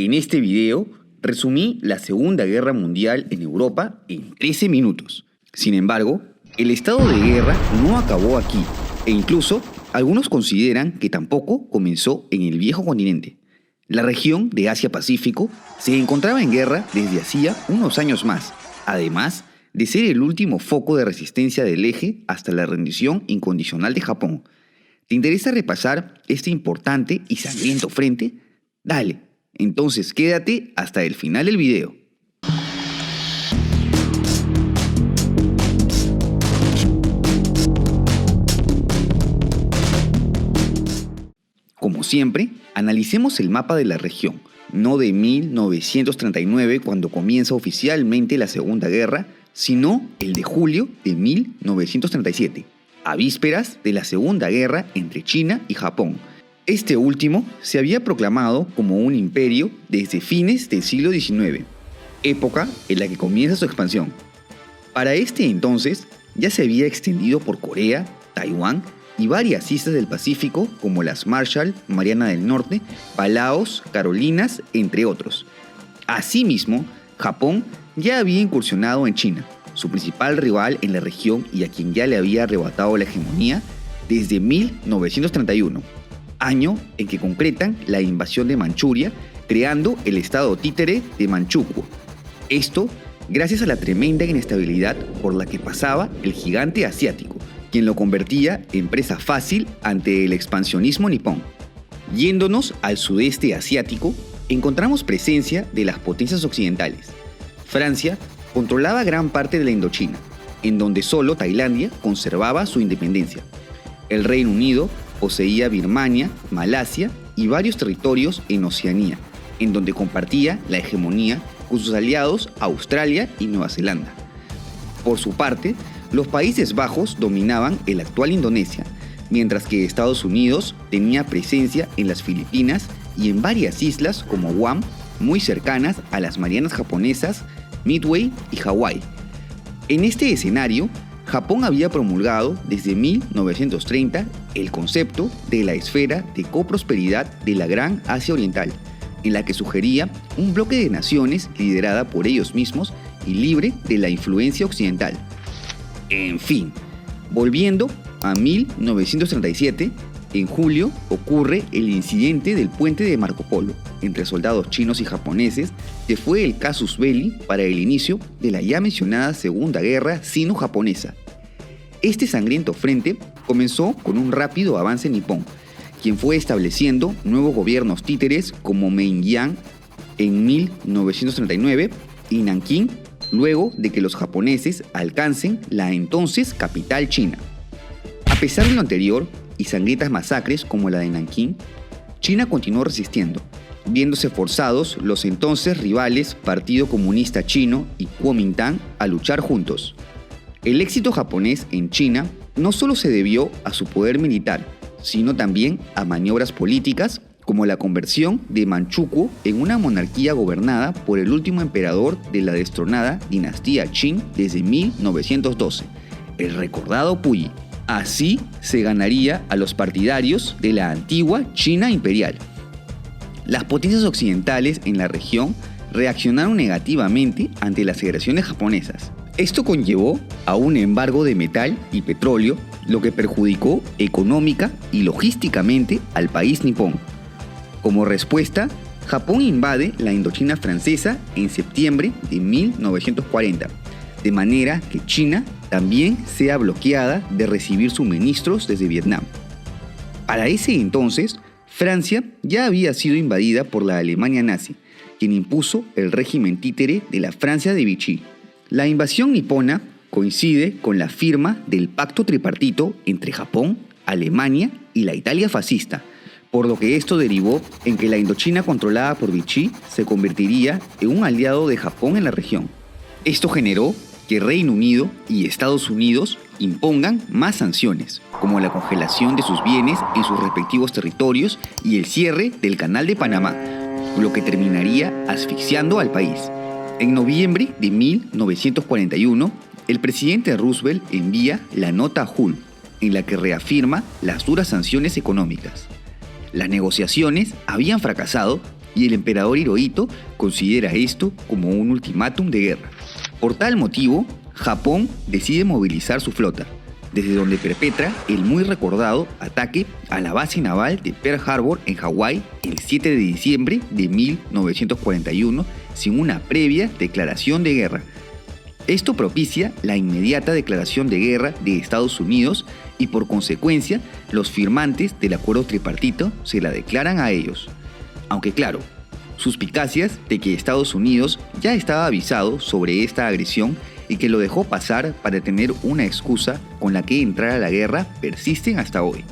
En este video resumí la Segunda Guerra Mundial en Europa en 13 minutos. Sin embargo, el estado de guerra no acabó aquí, e incluso algunos consideran que tampoco comenzó en el viejo continente. La región de Asia-Pacífico se encontraba en guerra desde hacía unos años más, además de ser el último foco de resistencia del eje hasta la rendición incondicional de Japón. ¿Te interesa repasar este importante y sangriento frente? Dale, entonces quédate hasta el final del video. Como siempre, analicemos el mapa de la región, no de 1939 cuando comienza oficialmente la Segunda Guerra, sino el de julio de 1937, a vísperas de la Segunda Guerra entre China y Japón. Este último se había proclamado como un imperio desde fines del siglo XIX, época en la que comienza su expansión. Para este entonces ya se había extendido por Corea, Taiwán y varias islas del Pacífico como las Marshall, Mariana del Norte, Palaos, Carolinas, entre otros. Asimismo, Japón ya había incursionado en China, su principal rival en la región y a quien ya le había arrebatado la hegemonía desde 1931, año en que concretan la invasión de Manchuria, creando el estado títere de Manchukuo. Esto gracias a la tremenda inestabilidad por la que pasaba el gigante asiático, quien lo convertía en presa fácil ante el expansionismo nipón. Yéndonos al sudeste asiático, encontramos presencia de las potencias occidentales. Francia controlaba gran parte de la Indochina, en donde solo Tailandia conservaba su independencia. El Reino Unido poseía Birmania, Malasia y varios territorios en Oceanía, en donde compartía la hegemonía con sus aliados Australia y Nueva Zelanda. Por su parte, los Países Bajos dominaban el actual Indonesia, mientras que Estados Unidos tenía presencia en las Filipinas y en varias islas como Guam, muy cercanas a las Marianas japonesas, Midway y Hawái. En este escenario, Japón había promulgado desde 1930 el concepto de la esfera de coprosperidad de la Gran Asia Oriental, en la que sugería un bloque de naciones liderada por ellos mismos y libre de la influencia occidental. En fin, volviendo a 1937, en julio ocurre el incidente del puente de Marco Polo entre soldados chinos y japoneses, que fue el casus belli para el inicio de la ya mencionada Segunda Guerra Sino-Japonesa. Este sangriento frente comenzó con un rápido avance nipón, quien fue estableciendo nuevos gobiernos títeres como Meian en 1939 y Nankín luego de que los japoneses alcancen la entonces capital china. A pesar de lo anterior y sangrientas masacres como la de Nankín, China continuó resistiendo, viéndose forzados los entonces rivales Partido Comunista Chino y Kuomintang a luchar juntos. El éxito japonés en China no solo se debió a su poder militar, sino también a maniobras políticas como la conversión de Manchukuo en una monarquía gobernada por el último emperador de la destronada dinastía Qing desde 1912, el recordado Puyi. Así se ganaría a los partidarios de la antigua China imperial. Las potencias occidentales en la región reaccionaron negativamente ante las agresiones japonesas. Esto conllevó a un embargo de metal y petróleo, lo que perjudicó económica y logísticamente al país nipón. Como respuesta, Japón invade la Indochina francesa en septiembre de 1940, de manera que China también sea bloqueada de recibir suministros desde Vietnam. Para ese entonces, Francia ya había sido invadida por la Alemania nazi, quien impuso el régimen títere de la Francia de Vichy. La invasión nipona coincide con la firma del pacto tripartito entre Japón, Alemania y la Italia fascista, por lo que esto derivó en que la Indochina controlada por Vichy se convertiría en un aliado de Japón en la región. Esto generó que Reino Unido y Estados Unidos impongan más sanciones, como la congelación de sus bienes en sus respectivos territorios y el cierre del Canal de Panamá, lo que terminaría asfixiando al país. En noviembre de 1941, el presidente Roosevelt envía la nota Hull, en la que reafirma las duras sanciones económicas. Las negociaciones habían fracasado y el emperador Hirohito considera esto como un ultimátum de guerra. Por tal motivo, Japón decide movilizar su flota, desde donde perpetra el muy recordado ataque a la base naval de Pearl Harbor en Hawái el 7 de diciembre de 1941 sin una previa declaración de guerra. Esto propicia la inmediata declaración de guerra de Estados Unidos y por consecuencia los firmantes del acuerdo tripartito se la declaran a ellos. Aunque claro, suspicacias de que Estados Unidos ya estaba avisado sobre esta agresión y que lo dejó pasar para tener una excusa con la que entrar a la guerra persisten hasta hoy.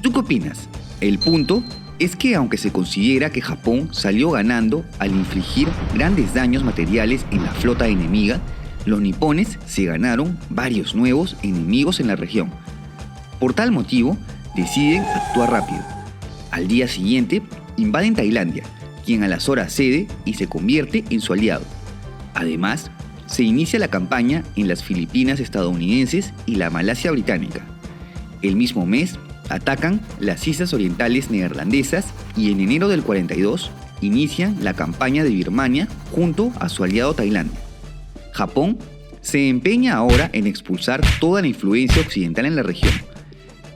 ¿Tú qué opinas? El punto es que aunque se considera que Japón salió ganando al infligir grandes daños materiales en la flota enemiga, los nipones se ganaron varios nuevos enemigos en la región. Por tal motivo, deciden actuar rápido. Al día siguiente, invaden Tailandia, quien a las horas cede y se convierte en su aliado. Además, se inicia la campaña en las Filipinas estadounidenses y la Malasia británica. El mismo mes, atacan las islas orientales neerlandesas y en enero del 42 inician la campaña de Birmania junto a su aliado Tailandia. Japón se empeña ahora en expulsar toda la influencia occidental en la región.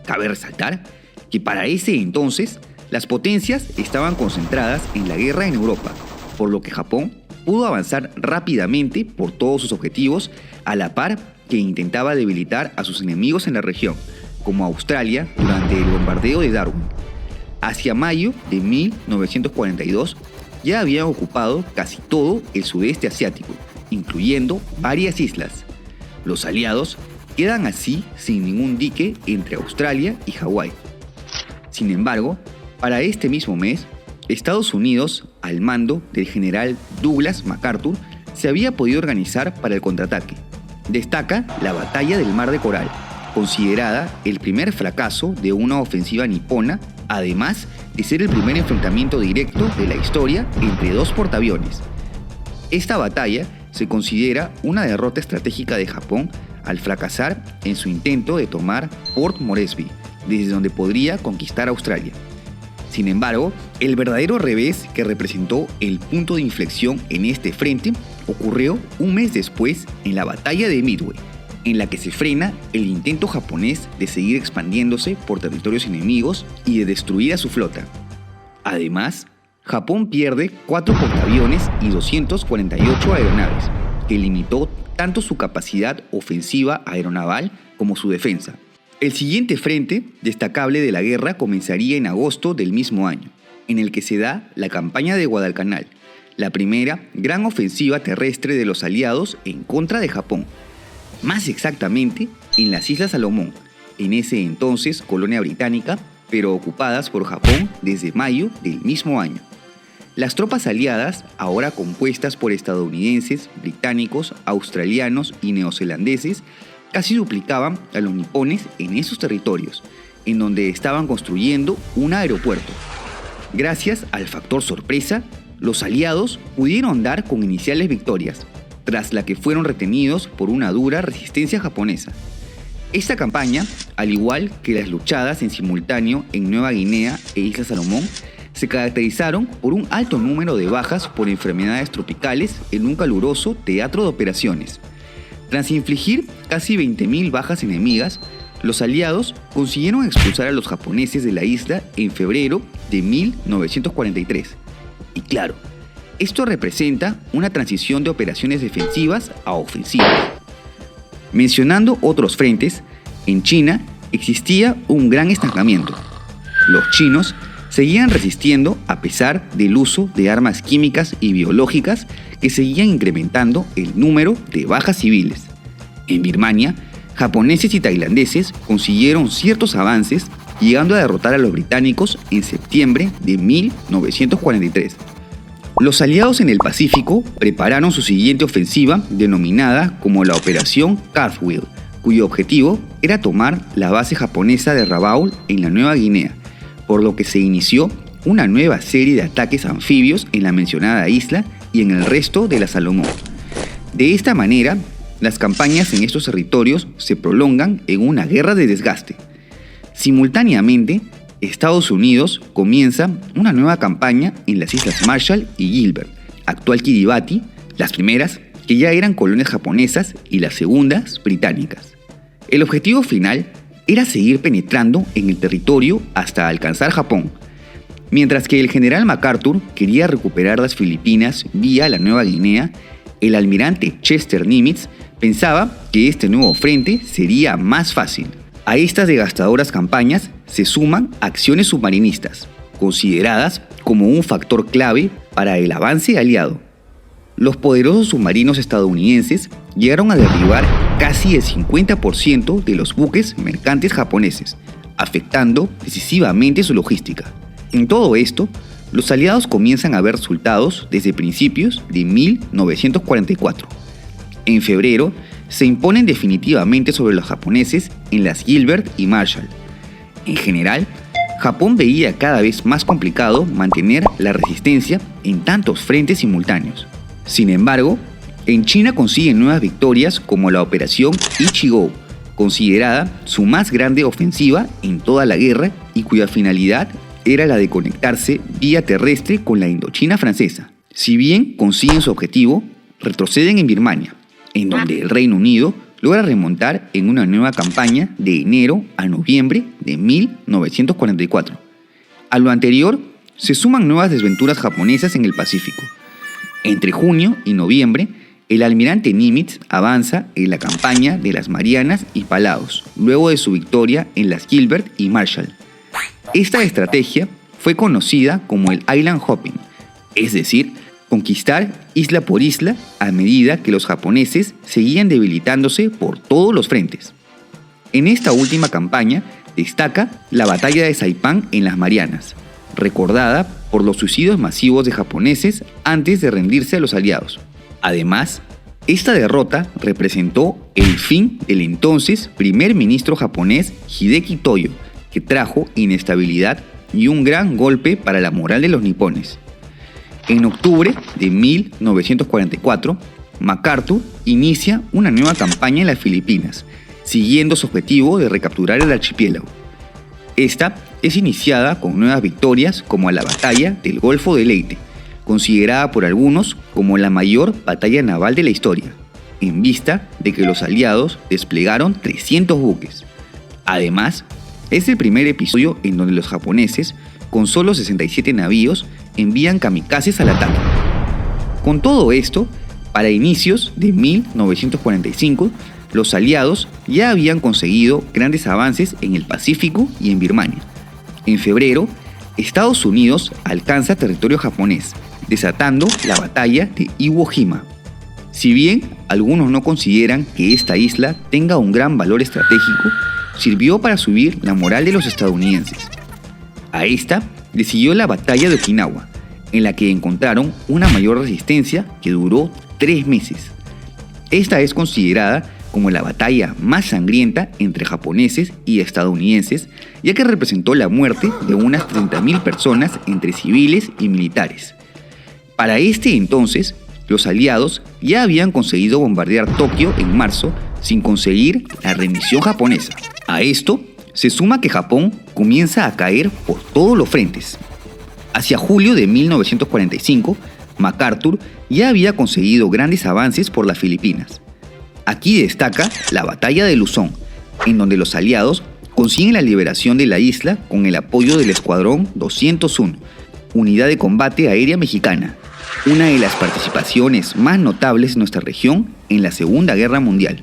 Cabe resaltar que para ese entonces las potencias estaban concentradas en la guerra en Europa, por lo que Japón pudo avanzar rápidamente por todos sus objetivos a la par que intentaba debilitar a sus enemigos en la región, como Australia durante el bombardeo de Darwin. Hacia mayo de 1942 ya habían ocupado casi todo el sudeste asiático, incluyendo varias islas. Los aliados quedan así sin ningún dique entre Australia y Hawái. Sin embargo, para este mismo mes, Estados Unidos, al mando del general Douglas MacArthur, se había podido organizar para el contraataque. Destaca la Batalla del Mar de Coral, considerada el primer fracaso de una ofensiva nipona, además de ser el primer enfrentamiento directo de la historia entre dos portaaviones. Esta batalla se considera una derrota estratégica de Japón al fracasar en su intento de tomar Port Moresby, desde donde podría conquistar Australia. Sin embargo, el verdadero revés que representó el punto de inflexión en este frente ocurrió un mes después en la batalla de Midway, en la que se frena el intento japonés de seguir expandiéndose por territorios enemigos y de destruir a su flota. Además, Japón pierde 4 portaaviones y 248 aeronaves, que limitó tanto su capacidad ofensiva aeronaval como su defensa. El siguiente frente destacable de la guerra comenzaría en agosto del mismo año, en el que se da la campaña de Guadalcanal, la primera gran ofensiva terrestre de los aliados en contra de Japón. Más exactamente en las Islas Salomón, en ese entonces colonia británica, pero ocupadas por Japón desde mayo del mismo año. Las tropas aliadas, ahora compuestas por estadounidenses, británicos, australianos y neozelandeses, casi duplicaban a los nipones en esos territorios, en donde estaban construyendo un aeropuerto. Gracias al factor sorpresa, los aliados pudieron dar con iniciales victorias, tras la que fueron retenidos por una dura resistencia japonesa. Esta campaña, al igual que las luchadas en simultáneo en Nueva Guinea e Islas Salomón, se caracterizaron por un alto número de bajas por enfermedades tropicales en un caluroso teatro de operaciones. Tras infligir casi 20.000 bajas enemigas, los aliados consiguieron expulsar a los japoneses de la isla en febrero de 1943. Y claro, esto representa una transición de operaciones defensivas a ofensivas. Mencionando otros frentes, en China existía un gran estancamiento. Los chinos seguían resistiendo a pesar del uso de armas químicas y biológicas que seguían incrementando el número de bajas civiles. En Birmania, japoneses y tailandeses consiguieron ciertos avances, llegando a derrotar a los británicos en septiembre de 1943. Los aliados en el Pacífico prepararon su siguiente ofensiva, denominada como la Operación Cartwheel, cuyo objetivo era tomar la base japonesa de Rabaul en la Nueva Guinea, por lo que se inició una nueva serie de ataques anfibios en la mencionada isla y en el resto de la Salomón. De esta manera, las campañas en estos territorios se prolongan en una guerra de desgaste. Simultáneamente, Estados Unidos comienza una nueva campaña en las Islas Marshall y Gilbert, actual Kiribati, las primeras que ya eran colonias japonesas y las segundas británicas. El objetivo final era seguir penetrando en el territorio hasta alcanzar Japón, mientras que el general MacArthur quería recuperar las Filipinas vía la Nueva Guinea. El almirante Chester Nimitz pensaba que este nuevo frente sería más fácil. A estas devastadoras campañas se suman acciones submarinistas, consideradas como un factor clave para el avance aliado. Los poderosos submarinos estadounidenses llegaron a derribar casi el 50% de los buques mercantes japoneses, afectando decisivamente su logística. En todo esto, los aliados comienzan a ver resultados desde principios de 1944. En febrero, se imponen definitivamente sobre los japoneses en las Gilbert y Marshall. En general, Japón veía cada vez más complicado mantener la resistencia en tantos frentes simultáneos. Sin embargo, en China consiguen nuevas victorias como la Operación Ichigo, considerada su más grande ofensiva en toda la guerra y cuya finalidad era la de conectarse vía terrestre con la Indochina francesa. Si bien consiguen su objetivo, retroceden en Birmania, en donde el Reino Unido logra remontar en una nueva campaña de enero a noviembre de 1944. A lo anterior, se suman nuevas desventuras japonesas en el Pacífico. Entre junio y noviembre, el almirante Nimitz avanza en la campaña de las Marianas y Palaos, luego de su victoria en las Gilbert y Marshall. Esta estrategia fue conocida como el Island Hopping, es decir, conquistar isla por isla a medida que los japoneses seguían debilitándose por todos los frentes. En esta última campaña destaca la batalla de Saipán en las Marianas, recordada por los suicidios masivos de japoneses antes de rendirse a los aliados. Además, esta derrota representó el fin del entonces primer ministro japonés Hideki Toyo, que trajo inestabilidad y un gran golpe para la moral de los nipones. En octubre de 1944, MacArthur inicia una nueva campaña en las Filipinas, siguiendo su objetivo de recapturar el archipiélago. Esta es iniciada con nuevas victorias como la batalla del Golfo de Leyte, considerada por algunos como la mayor batalla naval de la historia, en vista de que los aliados desplegaron 300 buques. Además, es el primer episodio en donde los japoneses, con solo 67 navíos, envían kamikazes al ataque. Con todo esto, para inicios de 1945, los aliados ya habían conseguido grandes avances en el Pacífico y en Birmania. En febrero, Estados Unidos alcanza territorio japonés, desatando la batalla de Iwo Jima. Si bien algunos no consideran que esta isla tenga un gran valor estratégico, sirvió para subir la moral de los estadounidenses. A esta le siguió la batalla de Okinawa, en la que encontraron una mayor resistencia que duró 3 meses. Esta es considerada como la batalla más sangrienta entre japoneses y estadounidenses, ya que representó la muerte de unas 30.000 personas entre civiles y militares. Para este entonces, los aliados ya habían conseguido bombardear Tokio en marzo sin conseguir la rendición japonesa. A esto se suma que Japón comienza a caer por todos los frentes. Hacia julio de 1945, MacArthur ya había conseguido grandes avances por las Filipinas. Aquí destaca la batalla de Luzón, en donde los aliados consiguen la liberación de la isla con el apoyo del Escuadrón 201, unidad de combate aérea mexicana, una de las participaciones más notables en nuestra región en la Segunda Guerra Mundial.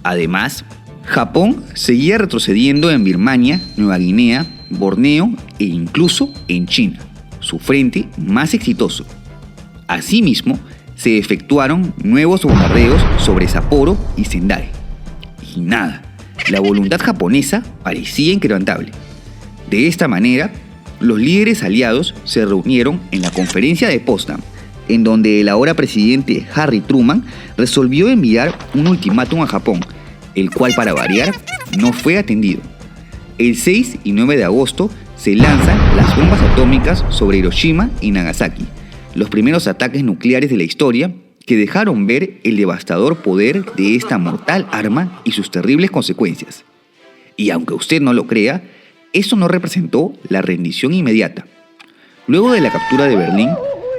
Además, Japón seguía retrocediendo en Birmania, Nueva Guinea, Borneo e incluso en China, su frente más exitoso. Asimismo, se efectuaron nuevos bombardeos sobre Sapporo y Sendai. Y nada, la voluntad japonesa parecía inquebrantable. De esta manera, los líderes aliados se reunieron en la conferencia de Potsdam, en donde el ahora presidente Harry Truman resolvió enviar un ultimátum a Japón, el cual, para variar, no fue atendido. El 6 y 9 de agosto se lanzan las bombas atómicas sobre Hiroshima y Nagasaki, los primeros ataques nucleares de la historia que dejaron ver el devastador poder de esta mortal arma y sus terribles consecuencias. Y aunque usted no lo crea, Esto no representó la rendición inmediata. Luego de la captura de Berlín,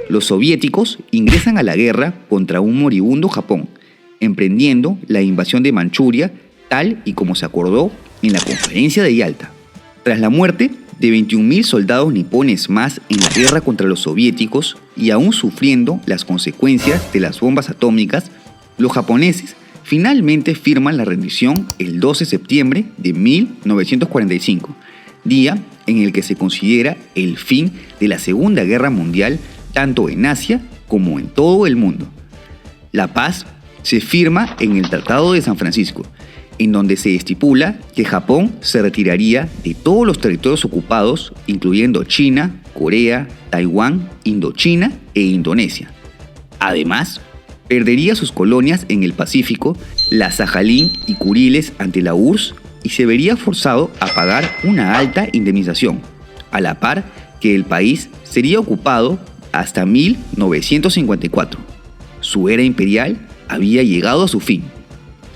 los soviéticos ingresan a la guerra contra un moribundo Japón, emprendiendo la invasión de Manchuria tal y como se acordó en la conferencia de Yalta. Tras la muerte de 21.000 soldados nipones más en la guerra contra los soviéticos y aún sufriendo las consecuencias de las bombas atómicas, los japoneses finalmente firman la rendición el 12 de septiembre de 1945, día en el que se considera el fin de la Segunda Guerra Mundial tanto en Asia como en todo el mundo. La paz se firma en el Tratado de San Francisco, en donde se estipula que Japón se retiraría de todos los territorios ocupados, incluyendo China, Corea, Taiwán, Indochina e Indonesia. Además, perdería sus colonias en el Pacífico, la Sajalín y Kuriles ante la URSS, y se vería forzado a pagar una alta indemnización, a la par que el país sería ocupado hasta 1954. Su era imperial había llegado a su fin.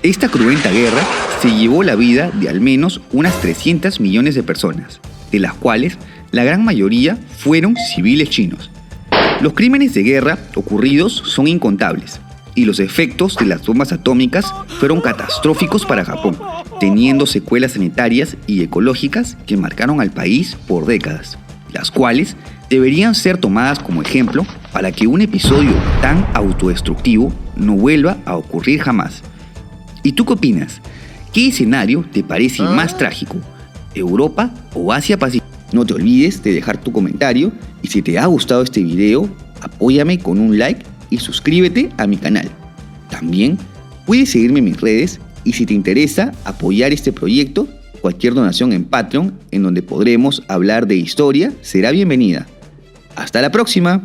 Esta cruenta guerra se llevó la vida de al menos unas 300 millones de personas, de las cuales la gran mayoría fueron civiles chinos. Los crímenes de guerra ocurridos son incontables, y los efectos de las bombas atómicas fueron catastróficos para Japón, teniendo secuelas sanitarias y ecológicas que marcaron al país por décadas, las cuales deberían ser tomadas como ejemplo para que un episodio tan autodestructivo no vuelva a ocurrir jamás. ¿Y tú qué opinas? ¿Qué escenario te parece más trágico? ¿Europa o Asia-Pacífico? No te olvides de dejar tu comentario y si te ha gustado este video, apóyame con un like y suscríbete a mi canal. También puedes seguirme en mis redes y si te interesa apoyar este proyecto, cualquier donación en Patreon en donde podremos hablar de historia será bienvenida. ¡Hasta la próxima!